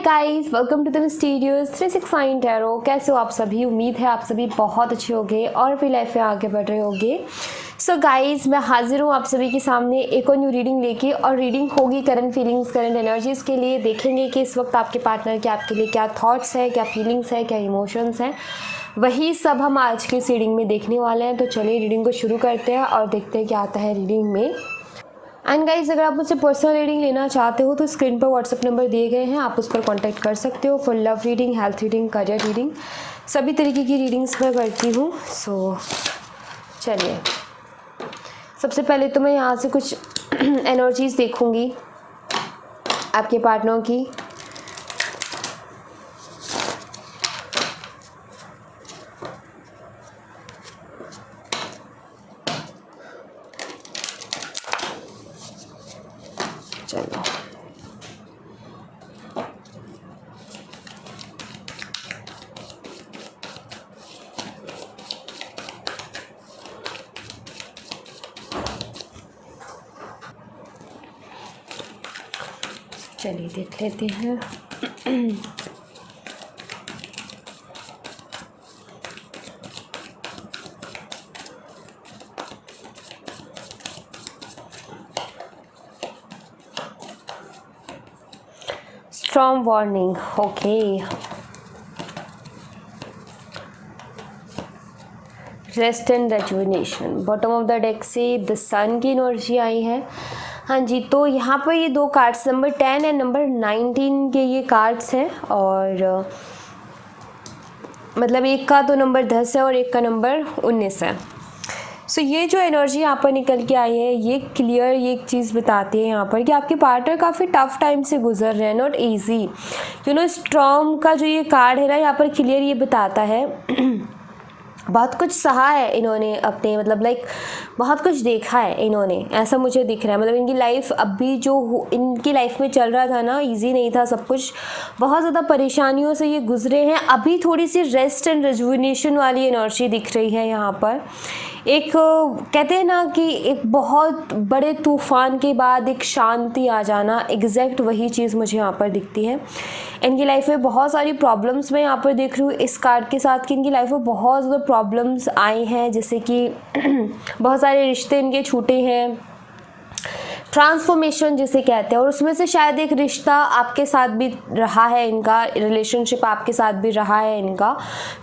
Guys, welcome to the studios 369 tarot. कैसे हो आप सभी? उम्मीद है आप सभी बहुत अच्छे होंगे और अपनी लाइफ में आगे बढ़ रहे होंगे। सो गाइस, मैं हाजिर हूँ आप सभी के सामने एक और न्यू रीडिंग लेके, और रीडिंग होगी करंट फीलिंग्स, करंट एनर्जीज़ के लिए। देखेंगे कि इस वक्त आपके पार्टनर के आपके लिए क्या थॉट्स है, क्या फीलिंग्स है, क्या इमोशंस हैं। वही सब हम आज की इस रीडिंग में देखने वाले हैं। तो चलिए रीडिंग को शुरू करते हैं और देखते हैं क्या आता है रीडिंग में। एंड गाइज, अगर आप मुझसे पर्सनल रीडिंग लेना चाहते हो तो स्क्रीन पर व्हाट्सएप नंबर दिए गए हैं, आप उस पर कांटेक्ट कर सकते हो for love reading, health reading, career reading, सभी तरीके की रीडिंग्स मैं करती हूँ। सो चलिए, सबसे पहले तो मैं यहाँ से कुछ एनर्जीज़ देखूँगी आपके पार्टनर की। चलो, चलिए देख लेते हैं। Storm warning, okay. Rest and rejuvenation. Bottom of the deck से द सन की एनर्जी आई है। हाँ जी, तो यहाँ पर ये दो कार्ड्स नंबर 10 एंड नंबर 19 के ये कार्ड्स हैं, और मतलब एक का तो नंबर 10 है और एक का नंबर 19 है। सो ये जो एनर्जी यहाँ पर निकल के आई है, ये क्लियर ये एक चीज़ बताती है यहाँ पर कि आपके पार्टनर काफ़ी टफ टाइम से गुजर रहे हैं, नॉट ईजी। स्टॉर्म का जो ये कार्ड है ना, यहाँ पर क्लियर ये बताता है बहुत कुछ सहा है इन्होंने अपने, मतलब लाइक बहुत कुछ देखा है इन्होंने, ऐसा मुझे दिख रहा है। मतलब इनकी लाइफ अभी जो इनकी लाइफ में चल रहा था ना, इजी नहीं था सब कुछ, बहुत ज़्यादा परेशानियों से ये गुजरे हैं। अभी थोड़ी सी रेस्ट एंड रेजुविनेशन वाली एनर्जी दिख रही है यहाँ पर। एक कहते हैं ना कि एक बहुत बड़े तूफान के बाद एक शांति आ जाना, एग्जैक्ट वही चीज़ मुझे यहाँ पर दिखती है। इनकी लाइफ में बहुत सारी प्रॉब्लम्स मैं यहाँ पर देख रही हूँ इस कार्ड के साथ, कि इनकी लाइफ में बहुत ज़्यादा प्रॉब्लम्स आई हैं, जैसे कि बहुत सारे रिश्ते इनके छूटे हैं, ट्रांसफॉर्मेशन जिसे कहते हैं, और उसमें से शायद एक रिश्ता आपके साथ भी रहा है, इनका रिलेशनशिप आपके साथ भी रहा है इनका।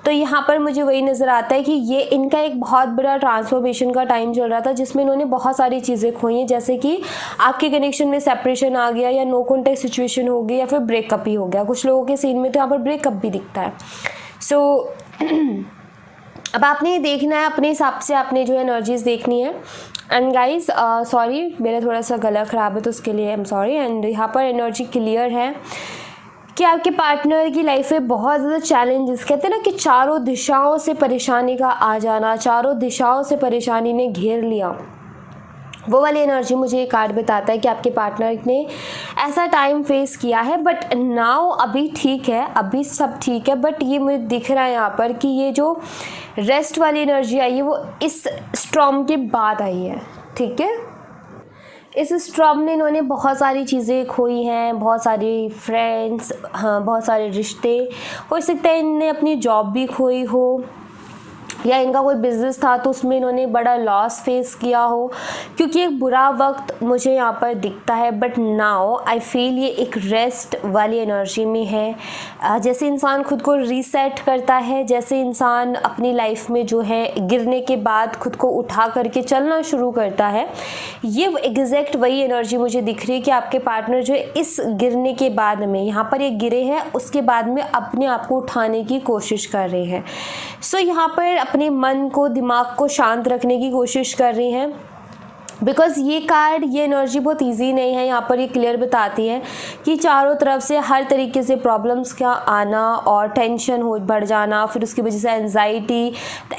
तो यहाँ पर मुझे वही नज़र आता है कि ये इनका एक बहुत बड़ा ट्रांसफॉर्मेशन का टाइम चल रहा था, जिसमें इन्होंने बहुत सारी चीज़ें खोई हैं, जैसे कि आपके कनेक्शन में सेपरेशन आ गया, या नो कॉन्टैक्ट सिचुएशन हो गई, या फिर ब्रेकअप ही हो गया। कुछ लोगों के सीन में तो यहाँ पर ब्रेकअप भी दिखता है। सो अब आपने ये देखना है, अपने हिसाब से आपने जो एनर्जीज़ देखनी है। एंड गाइज, सॉरी, मेरा थोड़ा सा गला ख़राब है तो उसके लिए आई एम सॉरी। एंड यहाँ पर एनर्जी क्लियर है कि आपके पार्टनर की लाइफ में बहुत ज़्यादा चैलेंजेस, कहते हैं ना कि चारों दिशाओं से परेशानी का आ जाना, चारों दिशाओं से परेशानी ने घेर लिया, वो वाली एनर्जी मुझे ये कार्ड बताता है कि आपके पार्टनर ने ऐसा टाइम फेस किया है। बट नाउ अभी ठीक है, अभी सब ठीक है। बट ये मुझे दिख रहा है यहाँ पर कि ये जो रेस्ट वाली एनर्जी आई है वो इस स्टॉर्म के बाद आई है, ठीक है। इस स्टॉर्म ने इन्होंने बहुत सारी चीज़ें खोई हैं, बहुत सारी फ्रेंड्स, हाँ, बहुत सारे रिश्ते, हो सकता है इनने अपनी जॉब भी खोई हो, या इनका कोई बिज़नेस था तो उसमें इन्होंने बड़ा लॉस फेस किया हो, क्योंकि एक बुरा वक्त मुझे यहाँ पर दिखता है। बट नाउ आई फील ये एक रेस्ट वाली एनर्जी में है। जैसे इंसान खुद को रीसेट करता है, जैसे इंसान अपनी लाइफ में जो है गिरने के बाद खुद को उठा करके चलना शुरू करता है, ये एग्जैक्ट वही एनर्जी मुझे दिख रही है कि आपके पार्टनर जो है इस गिरने के बाद में, यहाँ पर ये गिरे हैं, उसके बाद में अपने आप को उठाने की कोशिश कर रहे हैं। सो यहाँ पर अपने मन को, दिमाग को शांत रखने की कोशिश कर रही हैं, बिकॉज़ ये कार्ड, ये एनर्जी बहुत इजी नहीं है। यहाँ पर ये क्लियर बताती है कि चारों तरफ से हर तरीके से प्रॉब्लम्स का आना और टेंशन हो बढ़ जाना, फिर उसकी वजह से एंजाइटी,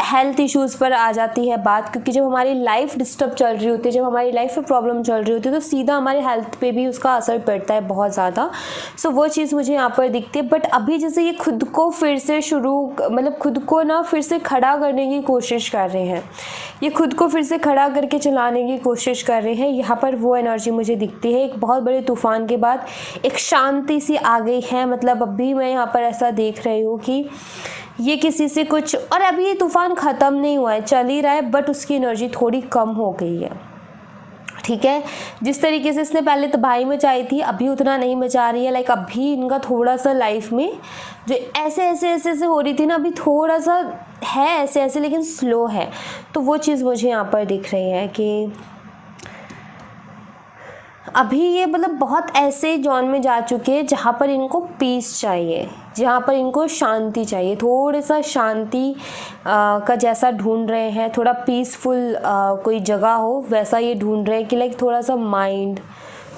हेल्थ इश्यूज़ पर आ जाती है बात, क्योंकि जब हमारी लाइफ डिस्टर्ब चल रही होती है, जब हमारी लाइफ में प्रॉब्लम चल रही होती है, तो सीधा हमारे हेल्थ पे भी उसका असर पड़ता है बहुत ज़्यादा। सो वो चीज़ मुझे यहाँ पर दिखती है। बट अभी जैसे ये खुद को फिर से मतलब खुद को ना फिर से खड़ा करने की कोशिश कर रहे हैं, ये खुद को फिर से खड़ा करके चलाने की कोशिश कर रहे हैं, यहाँ पर वो एनर्जी मुझे दिखती है। एक बहुत बड़े तूफान के बाद एक शांति सी आ गई है, मतलब अभी मैं यहाँ पर ऐसा देख रही हूँ कि ये किसी से कुछ, और अभी ये तूफान ख़त्म नहीं हुआ है, चल ही रहा है, बट उसकी एनर्जी थोड़ी कम हो गई है। ठीक है, जिस तरीके से इसने पहले तबाही मचाई थी अभी उतना नहीं मचा रही है। लाइक अभी इनका थोड़ा सा लाइफ में जो ऐसे हो रही थी ना, अभी थोड़ा सा है ऐसे लेकिन स्लो है। तो वो चीज़ मुझे यहाँ पर दिख रही है कि अभी ये मतलब बहुत ऐसे जॉन में जा चुके हैं जहाँ पर इनको पीस चाहिए, जहाँ पर इनको शांति चाहिए, थोड़ा सा शांति का जैसा ढूंढ रहे हैं, थोड़ा पीसफुल कोई जगह हो वैसा ये ढूंढ रहे हैं कि लाइक थोड़ा सा माइंड,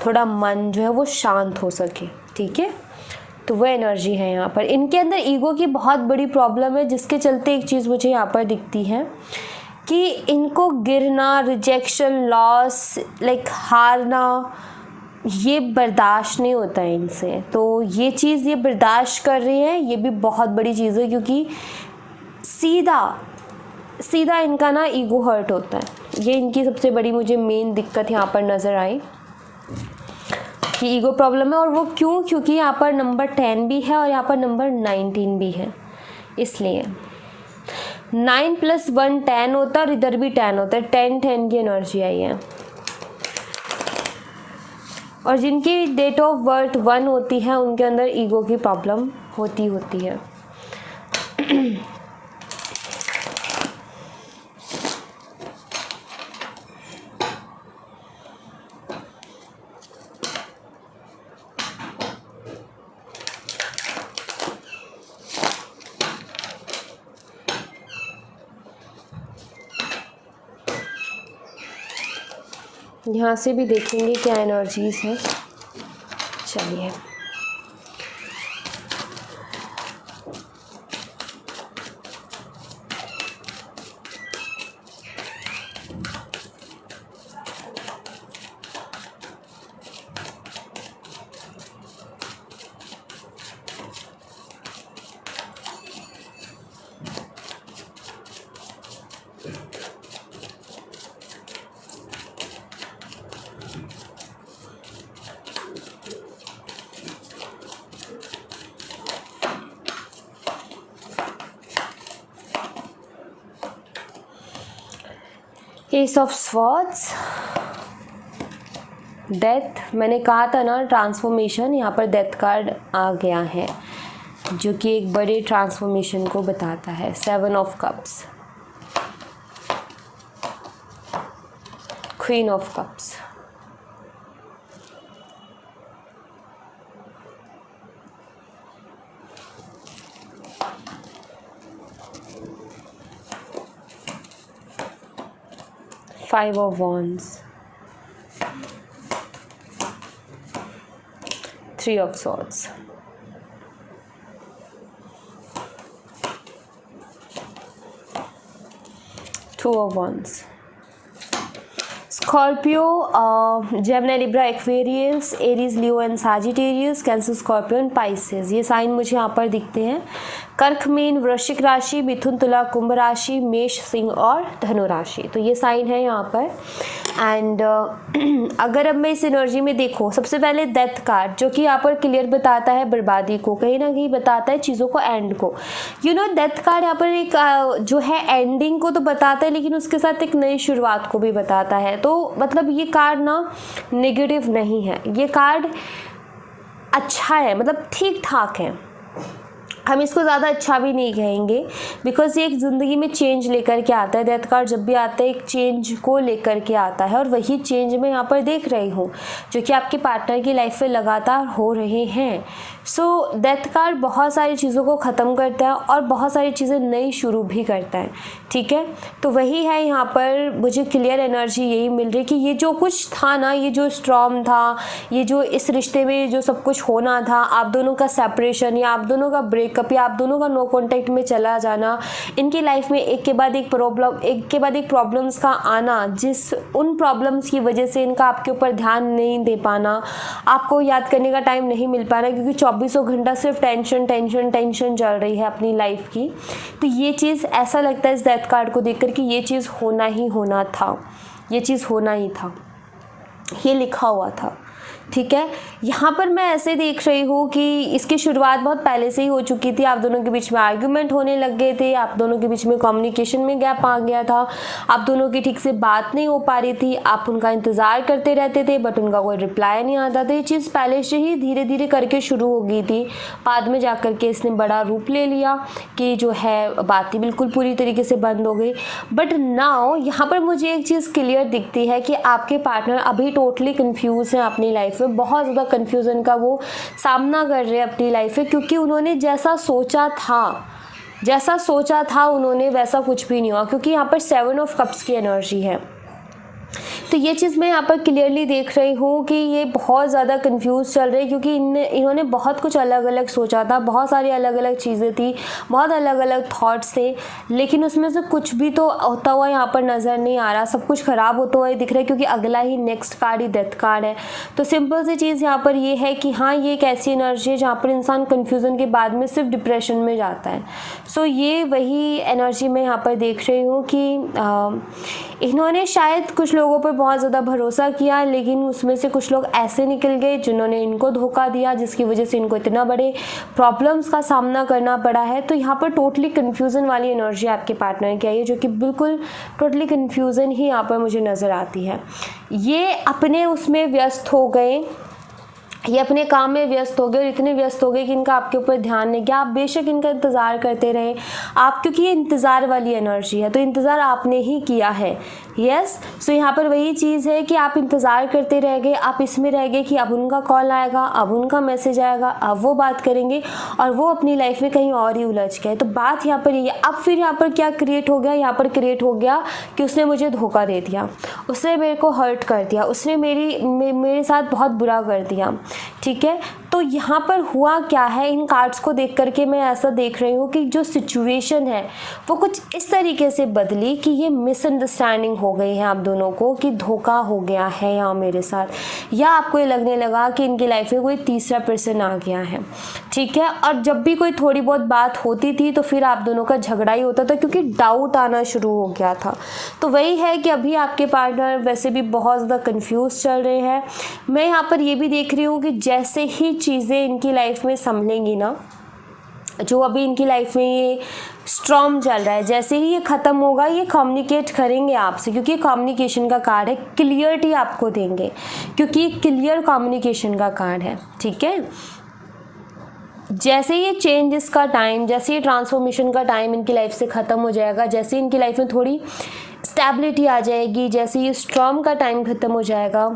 थोड़ा मन जो है वो शांत हो सके। ठीक है, तो वो एनर्जी है यहाँ पर। इनके अंदर ईगो की बहुत बड़ी प्रॉब्लम है, जिसके चलते एक चीज़ मुझे यहाँ पर दिखती है कि इनको गिरना, रिजेक्शन, लॉस, लाइक हारना, ये बर्दाश्त नहीं होता है इनसे। तो ये चीज़ ये बर्दाश्त कर रही है, ये भी बहुत बड़ी चीज़ है, क्योंकि सीधा इनका ना ईगो हर्ट होता है। ये इनकी सबसे बड़ी मुझे मेन दिक्कत यहाँ पर नज़र आई कि ईगो प्रॉब्लम है। और वो क्योंकि यहाँ पर नंबर 10 भी है और यहाँ पर नंबर 19 भी है, इसलिए 9 + 1 10 होता है और इधर भी 10 होता है। 10 की एनर्जी आई है। और जिनकी डेट ऑफ बर्थ 1 होती है उनके अंदर ईगो की प्रॉब्लम होती है। यहाँ से भी देखेंगे क्या एनर्जीज हैं। चलिए, एस ऑफ स्वॉर्ड्स, डेथ। मैंने कहा था ना ट्रांसफॉर्मेशन, यहाँ पर डेथ कार्ड आ गया है जो कि एक बड़े ट्रांसफॉर्मेशन को बताता है। 7 of cups, queen of cups, Five of Wands, 3 of Swords, Two of Wands, Scorpio, Gemini, Libra, Aquarius, Aries, Leo and Sagittarius, Cancer, Scorpio and Pisces, ये साइन मुझे यहाँ पर दिखते हैं। कर्क, मीन, वृश्चिक राशि, मिथुन, तुला, कुंभ राशि, मेष, सिंह और धनु राशि, तो ये साइन है यहाँ पर। एंड अगर अब मैं इस एनर्जी में देखो, सबसे पहले डेथ कार्ड जो कि यहाँ पर क्लियर बताता है बर्बादी को, कहीं ना कहीं बताता है चीज़ों को, एंड को। डेथ कार्ड यहाँ पर एक जो है एंडिंग को तो बताता है, लेकिन उसके साथ एक नई शुरुआत को भी बताता है। तो मतलब ये कार्ड ना नेगेटिव नहीं है, ये कार्ड अच्छा है, मतलब ठीक ठाक है। हम इसको ज़्यादा अच्छा भी नहीं कहेंगे, बिकॉज ये एक ज़िंदगी में चेंज लेकर के आता है। डेथ कार्ड जब भी आता है एक चेंज को लेकर के आता है, और वही चेंज मैं यहाँ पर देख रही हूँ जो कि आपके पार्टनर की लाइफ में लगातार हो रहे हैं। सो डेथ कार्ड बहुत सारी चीज़ों को ख़त्म करता है और बहुत सारी चीज़ें नई शुरू भी करता है। ठीक है, तो वही है यहाँ पर मुझे क्लियर एनर्जी यही मिल रही कि ये जो कुछ था ना, ये जो स्टॉर्म था, ये जो इस रिश्ते में जो सब कुछ होना था, आप दोनों का सेपरेशन या आप दोनों का ब्रेकअप या आप दोनों का नो कॉन्टैक्ट में चला जाना, इनकी लाइफ में एक के बाद एक प्रॉब्लम्स का आना, जिस उन प्रॉब्लम्स की वजह से इनका आपके ऊपर ध्यान नहीं दे पाना, आपको याद करने का टाइम नहीं मिल पाना, क्योंकि 24 घंटा सिर्फ टेंशन चल रही है अपनी लाइफ की। तो ये चीज़ ऐसा लगता है इस डेथ कार्ड को देखकर कि ये चीज़ होना ही होना था। ये चीज़ होना ही था, ये लिखा हुआ था, ठीक है। यहाँ पर मैं ऐसे देख रही हूँ कि इसकी शुरुआत बहुत पहले से ही हो चुकी थी, आप दोनों के बीच में आर्ग्यूमेंट होने लग गए थे, आप दोनों के बीच में कम्युनिकेशन में गैप आ गया था, आप दोनों की ठीक से बात नहीं हो पा रही थी, आप उनका इंतज़ार करते रहते थे बट उनका कोई रिप्लाई नहीं आता था। ये चीज़ पहले से ही धीरे धीरे करके शुरू हो गई थी, बाद में जा कर के इसने बड़ा रूप ले लिया कि जो है बात ही बिल्कुल पूरी तरीके से बंद हो गई। बट नाउ यहाँ पर मुझे एक चीज़ क्लियर दिखती है कि आपके पार्टनर अभी टोटली कन्फ्यूज़ हैं अपनी लाइफ में, बहुत ज़्यादा कन्फ्यूज़न का वो सामना कर रहे हैं अपनी लाइफ में, क्योंकि उन्होंने जैसा सोचा था उन्होंने वैसा कुछ भी नहीं हुआ, क्योंकि यहाँ पर 7 ऑफ कप्स की एनर्जी है। तो ये चीज़ मैं यहाँ पर क्लियरली देख रही हूँ कि ये बहुत ज़्यादा कंफ्यूज चल रहे हैं, क्योंकि इन्होंने बहुत कुछ अलग अलग सोचा था, बहुत सारी अलग अलग चीज़ें थी, बहुत अलग अलग थॉट्स थे, लेकिन उसमें से कुछ भी तो होता हुआ यहाँ पर नज़र नहीं आ रहा, सब कुछ ख़राब होता हुआ दिख रहा है, क्योंकि अगला ही नेक्स्ट कार्ड ही डेथ कार्ड है। तो सिंपल सी चीज़ यहाँ पर ये है कि हाँ, ये एक ऐसी एनर्जी है जहाँ पर इंसान कन्फ्यूज़न के बाद में सिर्फ डिप्रेशन में जाता है। सो ये वही एनर्जी मैं यहाँ पर देख रही हूँ कि इन्होंने शायद कुछ लोगों पर बहुत ज़्यादा भरोसा किया, लेकिन उसमें से कुछ लोग ऐसे निकल गए जिन्होंने इनको धोखा दिया, जिसकी वजह से इनको इतना बड़े प्रॉब्लम्स का सामना करना पड़ा है। तो यहाँ पर टोटली कन्फ्यूज़न वाली एनर्जी आपके पार्टनर की आई है, जो कि बिल्कुल टोटली कन्फ्यूज़न ही यहाँ पर मुझे नज़र आती है। ये अपने उसमें व्यस्त हो गए, ये अपने काम में व्यस्त हो गए और इतने व्यस्त हो गए कि इनका आपके ऊपर ध्यान नहीं गया। आप बेशक इनका इंतज़ार करते रहे आप, क्योंकि ये इंतज़ार वाली एनर्जी है, तो इंतज़ार आपने ही किया है। यस, सो यहाँ पर वही चीज़ है कि आप इंतज़ार करते रह गए, आप इसमें रह गए कि अब उनका कॉल आएगा, अब उनका मैसेज आएगा, अब वो बात करेंगे, और वो अपनी लाइफ में कहीं और ही उलझ गए। तो बात यहाँ पर ये, अब फिर यहाँ पर क्या क्रिएट हो गया, यहाँ पर क्रिएट हो गया कि उसने मुझे धोखा दे दिया, उसने मेरे को हर्ट कर दिया, उसने मेरे साथ बहुत बुरा कर दिया, ठीक है। तो यहाँ पर हुआ क्या है, इन कार्ड्स को देख करके मैं ऐसा देख रही हूँ कि जो सिचुएशन है वो कुछ इस तरीके से बदली कि ये मिसअंडरस्टैंडिंग हो गई है आप दोनों को, कि धोखा हो गया है यहाँ मेरे साथ, या आपको ये लगने लगा कि इनकी लाइफ में कोई तीसरा पर्सन आ गया है, ठीक है। और जब भी कोई थोड़ी बहुत बात होती थी तो फिर आप दोनों का झगड़ा ही होता था, क्योंकि डाउट आना शुरू हो गया था। तो वही है कि अभी आपके पार्टनर वैसे भी बहुत ज़्यादा कन्फ्यूज़ चल रहे हैं। मैं यहाँ पर ये भी देख रही हूँ कि जैसे ही चीज़ें इनकी लाइफ में संभलेंगी ना, जो अभी इनकी लाइफ में ये स्ट्रॉन्ग चल रहा है, जैसे ही ये ख़त्म होगा ये कम्युनिकेट करेंगे आपसे, क्योंकि कम्युनिकेशन का कार्ड है, क्लियरिटी आपको देंगे, क्योंकि ये क्लियर कम्युनिकेशन का कार्ड है, ठीक है। जैसे ये चेंजेस का टाइम, जैसे ये ट्रांसफॉर्मेशन का टाइम इनकी लाइफ से ख़त्म हो जाएगा, जैसे इनकी लाइफ में थोड़ी स्टेबिलिटी आ जाएगी, जैसे ये स्ट्रॉन्ग का टाइम ख़त्म हो जाएगा,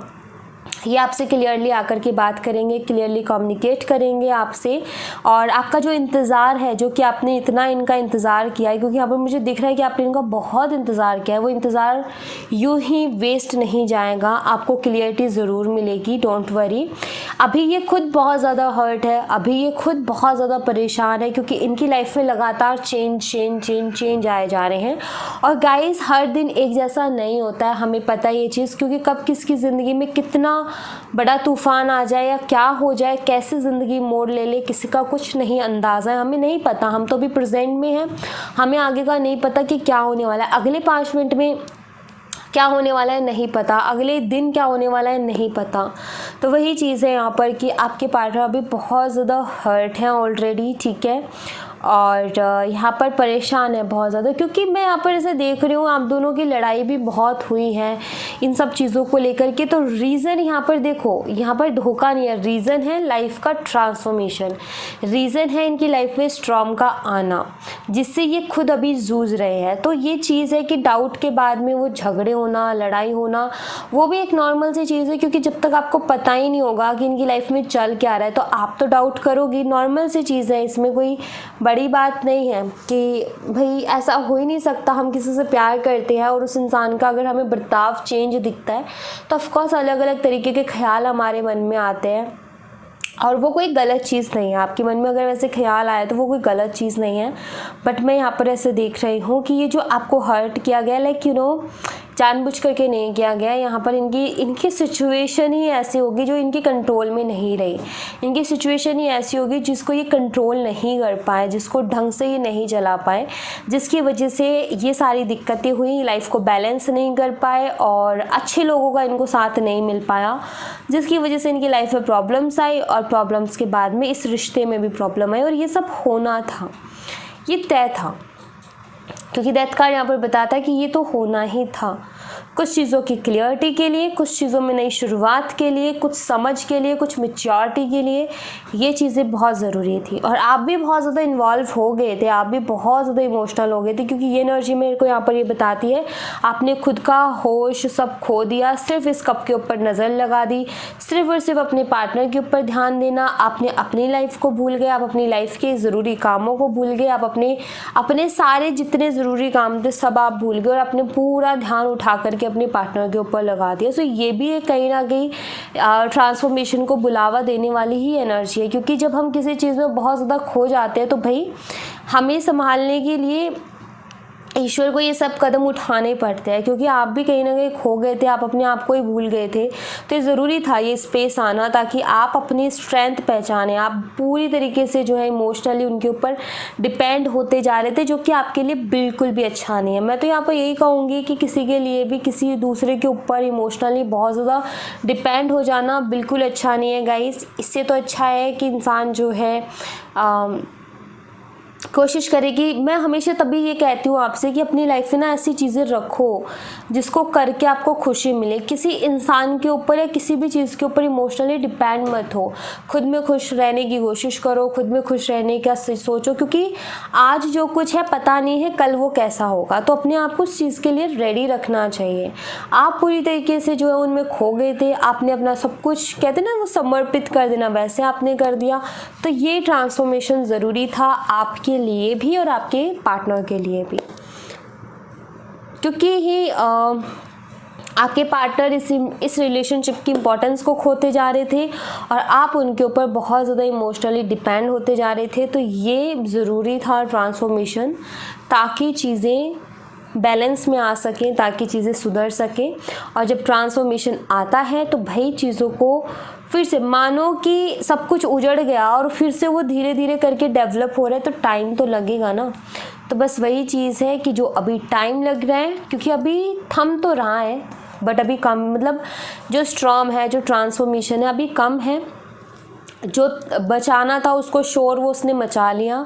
ये आपसे क्लियरली आकर के बात करेंगे, क्लियरली कम्युनिकेट करेंगे आपसे। और आपका जो इंतज़ार है, जो कि आपने इतना इनका इंतज़ार किया है, क्योंकि यहाँ पर मुझे दिख रहा है कि आपने इनका बहुत इंतज़ार किया है, वो इंतज़ार यूँ ही वेस्ट नहीं जाएगा, आपको क्लियरिटी ज़रूर मिलेगी, डोंट वरी। अभी ये खुद बहुत ज़्यादा हर्ट है, अभी ये खुद बहुत ज़्यादा परेशान है, क्योंकि इनकी लाइफ में लगातार चेंज आए जा रहे हैं। और गाइस, हर दिन एक जैसा नहीं होता है, हमें पता है ये चीज़, क्योंकि कब किसकी ज़िंदगी में कितना बड़ा तूफान आ जाए या क्या हो जाए, कैसे ज़िंदगी मोड़ ले ले, किसी का कुछ नहीं अंदाज़ा है, हमें नहीं पता। हम तो अभी प्रेजेंट में हैं, हमें आगे का नहीं पता कि क्या होने वाला है, अगले 5 मिनट में क्या होने वाला है नहीं पता, अगले दिन क्या होने वाला है नहीं पता। तो वही चीज़ है यहाँ पर कि आपके पार्टनर अभी बहुत ज़्यादा हर्ट हैं ऑलरेडी, ठीक है, और यहाँ पर परेशान है बहुत ज़्यादा, क्योंकि मैं यहाँ पर ऐसे देख रही हूँ आप दोनों की लड़ाई भी बहुत हुई है इन सब चीज़ों को लेकर के। तो रीज़न यहाँ पर देखो, यहाँ पर धोखा नहीं है, रीज़न है लाइफ का ट्रांसफॉर्मेशन, रीज़न है इनकी लाइफ में स्ट्रॉम का आना, जिससे ये खुद अभी जूझ रहे हैं। तो ये चीज़ है कि डाउट के बाद में वो झगड़े होना, लड़ाई होना, वो भी एक नॉर्मल सी चीज़ है, क्योंकि जब तक आपको पता ही नहीं होगा कि इनकी लाइफ में चल क्या रहा है तो आप तो डाउट करोगी, नॉर्मल सी चीज़ है, इसमें कोई बड़ी बात नहीं है कि भाई ऐसा हो ही नहीं सकता। हम किसी से प्यार करते हैं और उस इंसान का अगर हमें बर्ताव चेंज दिखता है तो ऑफकोर्स अलग अलग तरीके के ख्याल हमारे मन में आते हैं, और वो कोई गलत चीज़ नहीं है। आपके मन में अगर वैसे ख्याल आए तो वो कोई गलत चीज़ नहीं है। बट मैं यहाँ पर ऐसे देख रही हूँ कि ये जो आपको हर्ट किया गया, लाइक यू नो, जानबूझ करके नहीं किया गया। यहाँ पर इनकी सिचुएशन ही ऐसी होगी जो इनके कंट्रोल में नहीं रही। इनकी सिचुएशन ही ऐसी होगी जिसको ये कंट्रोल नहीं कर पाए, जिसको ढंग से ये नहीं चला पाए, जिसकी वजह से ये सारी दिक्कतें हुई, लाइफ को बैलेंस नहीं कर पाए और अच्छे लोगों का इनको साथ नहीं मिल पाया, जिसकी वजह से इनकी लाइफ में प्रॉब्लम्स आई और प्रॉब्लम्स के बाद में इस रिश्ते में भी प्रॉब्लम आई। और ये सब होना था, ये तय था, क्योंकि डेथ कार्ड यहाँ पर बताता है कि ये तो होना ही था। कुछ चीज़ों की क्लियरिटी के लिए, कुछ चीज़ों में नई शुरुआत के लिए, कुछ समझ के लिए, कुछ मैच्योरिटी के लिए ये चीज़ें बहुत ज़रूरी थी। और आप भी बहुत ज़्यादा इन्वॉल्व हो गए थे, आप भी बहुत ज़्यादा इमोशनल हो गए थे, क्योंकि ये एनर्जी मेरे को यहाँ पर ये बताती है आपने खुद का होश सब खो दिया, सिर्फ इस कप के ऊपर नज़र लगा दी, सिर्फ और सिर्फ अपने पार्टनर के ऊपर ध्यान देना। आपने अपनी लाइफ को भूल गए, आप अपनी लाइफ के ज़रूरी कामों को भूल गए, आप अपने सारे जितने ज़रूरी काम थे सब आप भूल गए और अपने पूरा ध्यान उठा करके अपने पार्टनर के ऊपर लगा दिया। सो ये भी एक कहीं ना कहीं ट्रांसफॉर्मेशन को बुलावा देने वाली ही एनर्जी है, क्योंकि जब हम किसी चीज़ में बहुत ज़्यादा खो जाते हैं तो भाई हमें संभालने के लिए ईश्वर को ये सब कदम उठाने पड़ते हैं, क्योंकि आप भी कहीं ना कहीं खो गए थे, आप अपने आप को ही भूल गए थे। तो ज़रूरी था ये स्पेस आना, ताकि आप अपनी स्ट्रेंथ पहचानें। आप पूरी तरीके से जो है इमोशनली उनके ऊपर डिपेंड होते जा रहे थे, जो कि आपके लिए बिल्कुल भी अच्छा नहीं है। मैं तो यहाँ पर यही कहूँगी कि किसी के लिए भी किसी दूसरे के ऊपर इमोशनली बहुत ज़्यादा डिपेंड हो जाना बिल्कुल अच्छा नहीं है गाइस। इससे तो अच्छा है कि इंसान जो है कोशिश करेगी। मैं हमेशा तभी ये कहती हूँ आपसे कि अपनी लाइफ में ना ऐसी चीज़ें रखो जिसको करके आपको खुशी मिले। किसी इंसान के ऊपर या किसी भी चीज़ के ऊपर इमोशनली डिपेंड मत हो। खुद में खुश रहने की कोशिश करो, खुद में खुश रहने का सोचो, क्योंकि आज जो कुछ है पता नहीं है कल वो कैसा होगा। तो अपने आप को उस चीज़ के लिए रेडी रखना चाहिए। आप पूरी तरीके से जो है उनमें खो गए थे, आपने अपना सब कुछ कहते ना वो समर्पित कर देना, वैसे आपने कर दिया। तो ये ट्रांसफॉर्मेशन ज़रूरी था आपके लिए भी और आपके पार्टनर के लिए भी, क्योंकि ही आपके पार्टनर इस रिलेशनशिप की इम्पोर्टेंस को खोते जा रहे थे और आप उनके ऊपर बहुत ज़्यादा इमोशनली डिपेंड होते जा रहे थे। तो ये ज़रूरी था ट्रांसफॉर्मेशन, ताकि चीज़ें बैलेंस में आ सकें, ताकि चीज़ें सुधर सकें। और जब ट्रांसफॉर्मेशन आता है तो भाई चीज़ों को फिर से मानो कि सब कुछ उजड़ गया और फिर से वो धीरे धीरे करके डेवलप हो रहा है, तो टाइम तो लगेगा ना। तो बस वही चीज़ है कि जो अभी टाइम लग रहा है, क्योंकि अभी थम तो रहा है बट अभी कम, मतलब जो स्ट्रॉम है, जो ट्रांसफॉर्मेशन है अभी कम है। जो बचाना था उसको शोर वो उसने मचा लिया,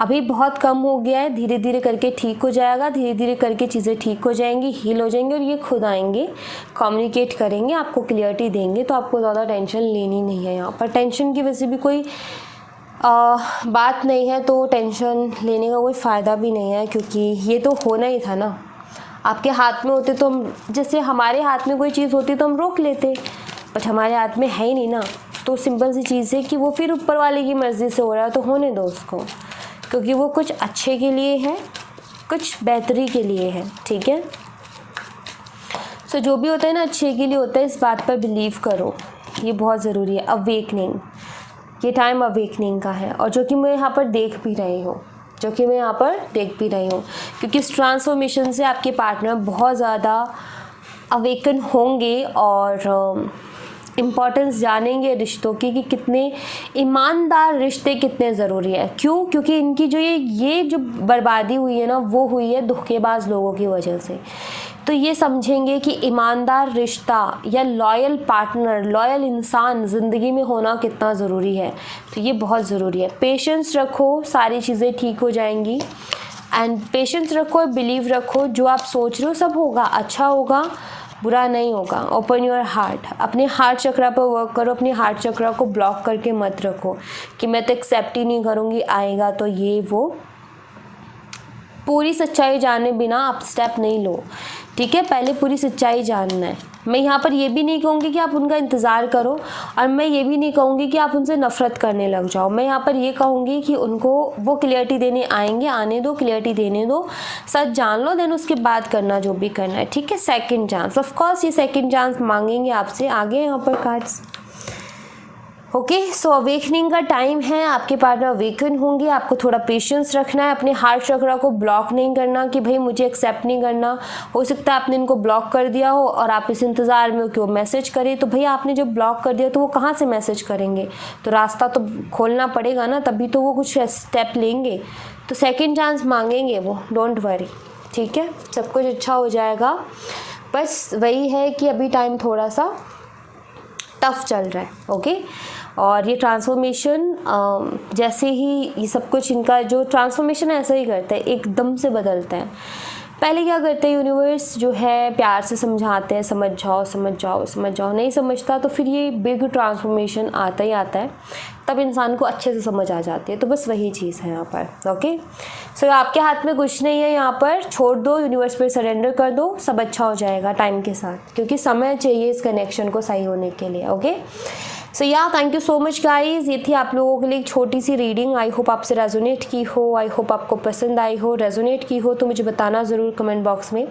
अभी बहुत कम हो गया है। धीरे धीरे करके ठीक हो जाएगा, धीरे धीरे करके चीज़ें ठीक हो जाएंगी, हील हो जाएंगी और ये खुद आएंगे, कम्युनिकेट करेंगे, आपको क्लियरिटी देंगे। तो आपको ज़्यादा टेंशन लेनी नहीं है। यहाँ पर टेंशन की वजह भी कोई बात नहीं है, तो टेंशन लेने का कोई फ़ायदा भी नहीं है, क्योंकि ये तो होना ही था ना। आपके हाथ में होते तो हम, जैसे हमारे हाथ में कोई चीज़ होती तो हम रोक लेते, बट हमारे हाथ में है ही नहीं ना। तो सिंपल सी चीज़ है कि वो फिर ऊपर वाले की मर्ज़ी से हो रहा है तो होने दो उसको, क्योंकि वो कुछ अच्छे के लिए है, कुछ बेहतरी के लिए है। ठीक है, सो जो भी होता है ना अच्छे के लिए होता है, इस बात पर बिलीव करो, ये बहुत ज़रूरी है। अवेकनिंग, ये टाइम अवेकनिंग का है, और जो कि मैं यहाँ पर देख भी रही हूँ, क्योंकि इस ट्रांसफॉर्मेशन से आपके पार्टनर बहुत ज़्यादा अवेकन होंगे और इम्पॉर्टेंस जानेंगे रिश्तों की, कि कितने ईमानदार रिश्ते कितने ज़रूरी है। क्यों? क्योंकि इनकी जो ये जो बर्बादी हुई है ना, वो हुई है धोखेबाज लोगों की वजह से। तो ये समझेंगे कि ईमानदार रिश्ता या लॉयल पार्टनर, लॉयल इंसान ज़िंदगी में होना कितना ज़रूरी है। तो ये बहुत ज़रूरी है। पेशेंस रखो, सारी चीज़ें ठीक हो जाएंगी। एंड पेशेंस रखो, बिलीव रखो, जो आप सोच रहे हो सब होगा, अच्छा होगा, बुरा नहीं होगा। ओपन योर हार्ट, अपने हार्ट चक्रा पर वर्क करो। अपने हार्ट चक्रा को ब्लॉक करके मत रखो कि मैं तो एक्सेप्ट ही नहीं करूँगी, आएगा तो ये वो। पूरी सच्चाई जाने बिना आप स्टेप नहीं लो। ठीक है, पहले पूरी सच्चाई जानना है। मैं यहाँ पर ये भी नहीं कहूँगी कि आप उनका इंतज़ार करो, और मैं ये भी नहीं कहूँगी कि आप उनसे नफ़रत करने लग जाओ। मैं यहाँ पर ये कहूँगी कि उनको वो क्लियरिटी देने आएंगे, आने दो, क्लियरिटी देने दो, सच जान लो, देन उसके बाद करना जो भी करना है। ठीक है, सेकंड चांस, ऑफ कोर्स ये सेकंड चांस मांगेंगे आपसे। आगे यहाँ पर कार्ड्स ओके, सो अवेकनिंग का टाइम है, आपके पार्टनर अवेकन होंगे, आपको थोड़ा पेशेंस रखना है, अपने हार्ट चक्रा को ब्लॉक नहीं करना कि भाई मुझे एक्सेप्ट नहीं करना। हो सकता है आपने इनको ब्लॉक कर दिया हो और आप इस इंतज़ार में हो कि वो मैसेज करे, तो भैया आपने जब ब्लॉक कर दिया तो वो कहाँ से मैसेज करेंगे, तो रास्ता तो खोलना पड़ेगा ना, तभी तो वो कुछ स्टेप लेंगे, तो सेकेंड चांस मांगेंगे वो, डोंट वरी, ठीक है, सब कुछ अच्छा हो जाएगा। बस वही है कि अभी टाइम थोड़ा सा टफ चल रहा है, ओके। और ये ट्रांसफॉर्मेशन जैसे ही ये सब कुछ, इनका जो ट्रांसफॉर्मेशन ऐसा ही करता है, एकदम से बदलता है। पहले क्या करते हैं, यूनिवर्स जो है प्यार से समझाते हैं, समझ जाओ समझ जाओ समझ जाओ, नहीं समझता तो फिर ये बिग ट्रांसफॉर्मेशन आता ही आता है, तब इंसान को अच्छे से समझ आ जाती है। तो बस वही चीज़ है यहाँ पर, ओके। सो आपके हाथ में कुछ नहीं है, यहाँ पर छोड़ दो, यूनिवर्स पर सरेंडर कर दो, सब अच्छा हो जाएगा टाइम के साथ, क्योंकि समय चाहिए इस कनेक्शन को सही होने के लिए, ओके। सो या thank you so much guys, ये थी आप लोगों के लिए एक छोटी सी रीडिंग। आई होप आपसे रेजोनेट की हो, आई होप आपको पसंद आई हो। रेजोनेट की हो तो मुझे बताना ज़रूर कमेंट बॉक्स में।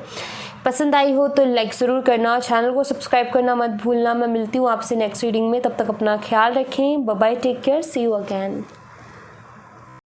पसंद आई हो तो लाइक ज़रूर करना, चैनल को सब्सक्राइब करना मत भूलना। मैं मिलती हूँ आपसे नेक्स्ट रीडिंग में, तब तक अपना ख्याल रखें। Bye bye, take care, see you again.